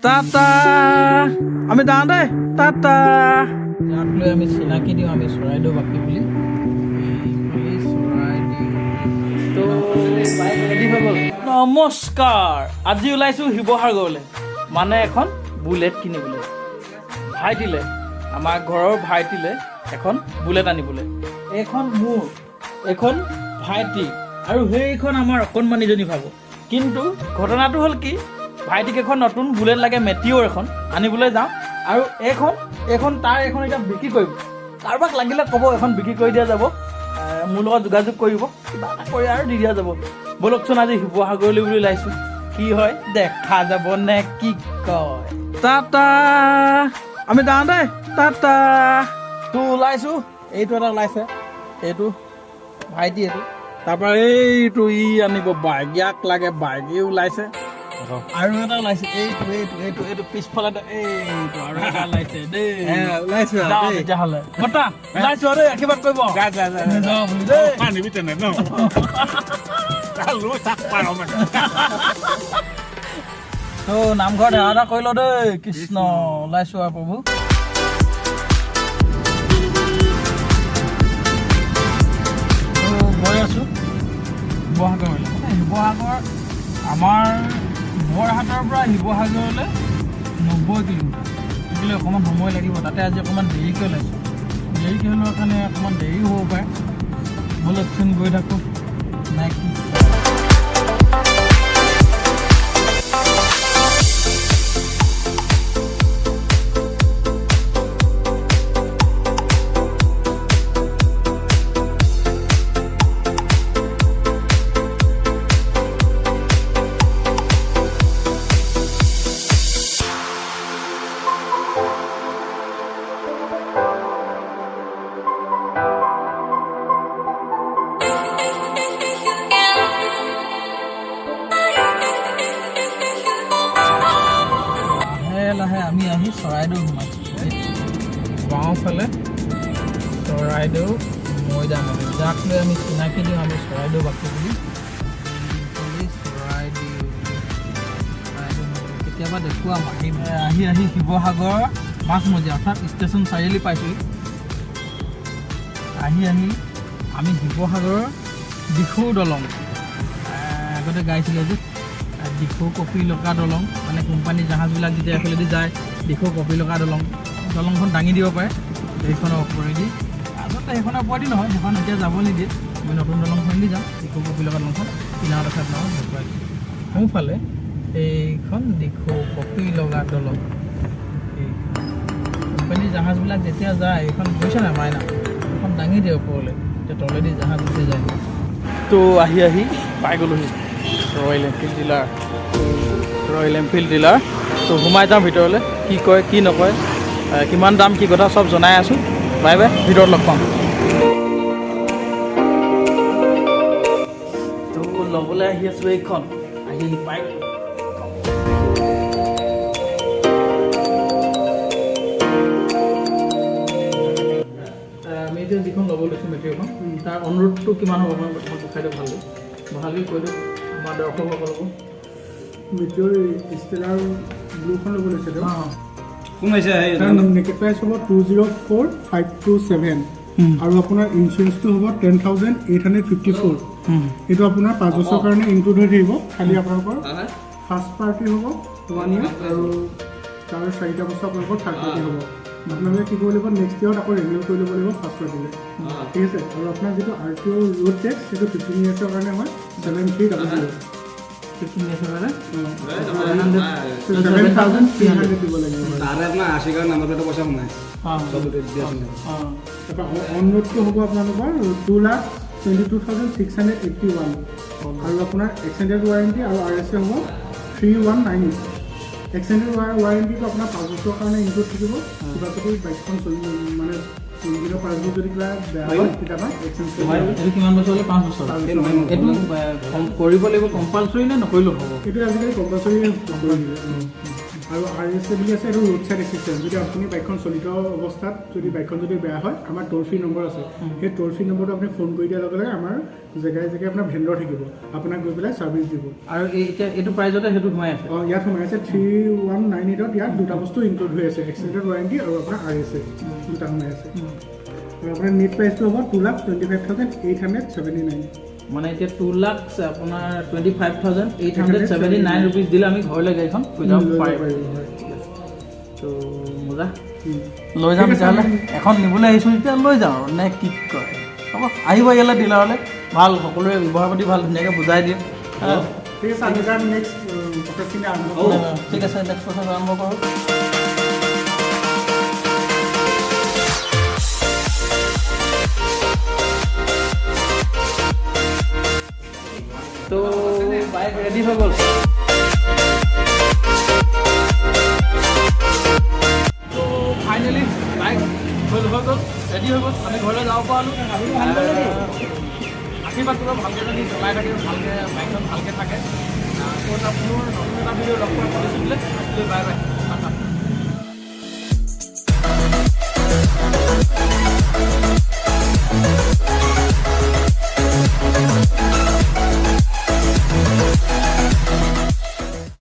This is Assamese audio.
টাটা আমি যাওঁ দেই টাটা যাক লৈ আমি চিনাকি দিওঁ আমি চৰাইদেউ বাকী বুলি নমস্কাৰ আজি ওলাইছোঁ শিৱসাগৰলৈ মানে এখন বুলেট কিনিবলৈ ভাইটিলে আমাৰ ঘৰৰ ভাইটিলে এখন বুলেট আনিবলৈ এইখন মোৰ এইখন ভাইটি আৰু সেইখন আমাৰ অকণমানিজনী ভাব কিন্তু ঘটনাটো হ'ল কি ভাইটিক এখন নতুন বুলেট লাগে মেটিঅ'ৰ এখন আনিবলৈ যাওঁ আৰু এইখন তাৰ এখন এতিয়া বিক্ৰী কৰিব কাৰোবাক লাগিলে ক'ব এখন বিক্ৰী কৰি দিয়া যাব মোৰ লগত যোগাযোগ কৰিব কিবা এটা কৰি আৰু দি দিয়া যাব বলকচোন আজি শিৱসাগৰলৈ বুলি ওলাইছোঁ কি হয় দেখা যাব নে কি কয় টাটা আমি যাওঁ দেই টাটা তো ওলাইছোঁ এইটো এটা ওলাইছে এইটো ভাইটি এইটো তাৰপৰা এইটো ই আনিব বাইক ইয়াক লাগে বাইকে ওলাইছে আৰু এটা ওলাইছে এইটো পিছফালে এইটো আৰু এটা ওলাইছে দেই ওলাইছো তেতিয়াহ'লে বৰ্তা ওলাইছো দেই আশীৰ্বাদ কৰিব আনিবি তেনে ন নামঘৰত সেৱা এটা কৰি ল দেই কৃষ্ণ ওলাইছো আৰু প্ৰভু গৈ আছো শিৱসাগৰলৈ শিৱসাগৰ আমাৰ বৰহাটৰ পৰা শিৱসাগৰলৈ 90 কিলোমিটাৰ গতিকে অকণমান সময় লাগিব তাতে আজি অকণমান দেৰিকৈ ওলাইছোঁ দেৰিকৈ হ'লেও কাৰণে অকণমান দেৰিও হ'ব পাৰে বলকচোন গৈ থাকোঁ নে কি লাহে আমি আহি চৰাইদেউ সোমাইছোঁ বাওঁফালে চৰাইদেউ মৈদাম যাক লৈ আমি চিনাকি দিওঁ আমি চৰাইদেউ বাকী বুলি চৰাইদেউ কেতিয়াবা দেখুৱাম আহি শিৱসাগৰ মাছমজিয়া অৰ্থাৎ ষ্টেচন চাৰিআলি পাইছোঁ আহি আমি শিৱসাগৰৰ দিখৌ দলং আগতে গাইছিলে যে দিখৌ কপিলকা দলং মানে কোম্পানী জাহাজবিলাক যেতিয়া এফালেদি যায় দিখৌ কপিলকা দলংখন দাঙি দিব পাৰে সেইখনৰ ওপৰেদি আগতে সেইখনৰ ওপৰেদি নহয় সেইখন এতিয়া যাব নিদিয়ে আমি নতুন দলংখনেদি যাম দিখৌ কপিলকা দলংখন কিনাৰত আছে আপোনালোকক দেখুৱাই সোঁফালে এইখন দিখৌ কপিলকা দলং এই কোম্পানী জাহাজবিলাক যেতিয়া যায় এইখন গৈছে নাই মাইনা সেইখন দাঙি দিয়ে ওপৰলৈ এতিয়া তলেদি জাহাজ উঠি যায় তো আহি পাই গ'লোহি ৰয়েল এনফিল্ড ডিলাৰ তো সোমাই যাওঁ ভিতৰলৈ কি কয় কি নকয় কিমান দাম কি কথা চব জনাই আছোঁ বাই বাই ভিতৰত লগ পাম তো ল'বলৈ আহি আছোঁ এইখন আহি পাই আমি এতিয়া যিখন ল'ব লৈছোঁ মেটেৰিয়েলখন তাৰ অনুৰোধটো কিমান হ'ব মই প্ৰথমত দেখাই দিওঁ ভালকৈ কৈ দিওঁ আমাৰ দৰ্শকসকলকো মেটিঅ'ৰ ষ্টেলাৰ ব্লুখন ল'ব লৈছে নেকেট প্ৰাইচ হ'ব 204,527 আৰু আপোনাৰ ইঞ্চুৰেঞ্চটো হ'ব 10,854 এইটো আপোনাৰ 5 বছৰৰ কাৰণে ইনক্লুড হৈ থাকিব খালি আপোনালোকৰ ফাৰ্ষ্ট পাৰ্টি হ'ব 1 year আৰু তাৰ 4টা বছৰ আপোনালোকৰ থাৰ্ড পাৰ্টি হ'ব আপোনালোকে কি কৰিব লাগিব নেক্সট ইয়েৰত আকৌ ৰিনিউ কৰি ল'ব লাগিব ফাৰ্ষ্ট পাৰ্টিলৈ ঠিক আছে আৰু আপোনাৰ যিটো RTO ৰোড টেক্স সেইটো 15 yearsৰ কাৰণে হয় 7300 15 yearsৰ কাৰণে 7,300 দিব লাগিব তাৰে আপোনাৰ 80 কাৰ নাম্বাৰ প্লেটৰ পইচা সোমাই তাৰপৰা অন ৰোডটো হ'ব আপোনালোকৰ 2,22,681 আৰু আপোনাৰ এক্সটেণ্ডেড ৱাৰেণ্টি আৰু RSA হ'ব 3,198 এক্সটেণ্ডেড ৱাৰেণ্টিটো আপোনাৰ 5 বছৰৰ কাৰণে ইনক্লুড থাকিব কিবা যদি বাইকখন মানে ইঞ্জিনৰ পাছবোৰ যদি কিবা বেয়া হয় কেতিয়াবা এক্সচেঞ্জ এইটো কিমান বছৰলৈ 5 বছৰ এইটো কৰিব লাগিব কম্পালচৰি নে নকৰিলেও হ'ব এইটো আজিকালি কম্পালচৰি কৰি দিলে আৰু RSA বুলি আছে, এইটো ৰোড ছাইড এছিষ্টেঞ্চ। যদি আপুনি বাইকখন চলিত অৱস্থাত যদি বাইকখন যদি বেয়া হয়, আমাৰ টোল ফ্ৰী নম্বৰ আছে। সেই টোল ফ্ৰী নম্বৰটো আপুনি ফোন কৰি দিয়াৰ লগে লগে আমাৰ জেগাই জেগাই আপোনাৰ ভেণ্ডৰ থাকিব, আপোনাক গৈ পেলাই ছাৰ্ভিচ দিব। আৰু এতিয়া এইটো প্ৰাইজতে সেইটো সোমাই আছে। ইয়াত সোমাই আছে 3198ত। ইয়াত দুটা বস্তু ইনক্লুড হৈ আছে, এক্সটেণ্ডেড ৱাৰেণ্টি আৰু আপোনাৰ RSA দুটা সোমাই আছে। আৰু আপোনাৰ নেট প্ৰাইচটো হ'ব 2,25,879। মানে এতিয়া 2,00,000 আপোনাৰ 25,879 ৰুপিজ দিলে আমি ঘৰলৈ গাড়ীখন লৈ যাব পাৰিম। তো মজা লৈ যাম তেতিয়াহ'লে। এখন নিবলৈ আহিছোঁ তেতিয়া লৈ যাওঁ নে কি কয়? হ'ব, আহিব ইয়ালৈ ডিলাৰলৈ, ভাল সকলোৱে ব্যৱহাৰ পাতি ভাল ধুনীয়াকৈ বুজাই দিয়ে। ঠিক আছে, আমি তাৰ নেক্সট প্ৰচেছখিনি আৰম্ভ কৰোঁ। ঠিক আছে, নেক্সট প্ৰচেছ আৰম্ভ কৰোঁ। তো বাইক ৰেডি হৈ গ'ল। তো ফাইনেলি বাইক হৈ গ'ল, ৰেডি হৈ গ'ল, আমি ঘৰলৈ যাব পাৰিলোঁ। আশীৰ্বাদ কৰিব ভালকৈ যদি চলাই থাকে, ভালকৈ বাইকখন ভালকৈ থাকে। আকৌ এটা পুনৰ নতুন এটা ভিডিঅ' লগ পোৱাৰ প্ৰতিশ্ৰুতি দিলে বাই বাই।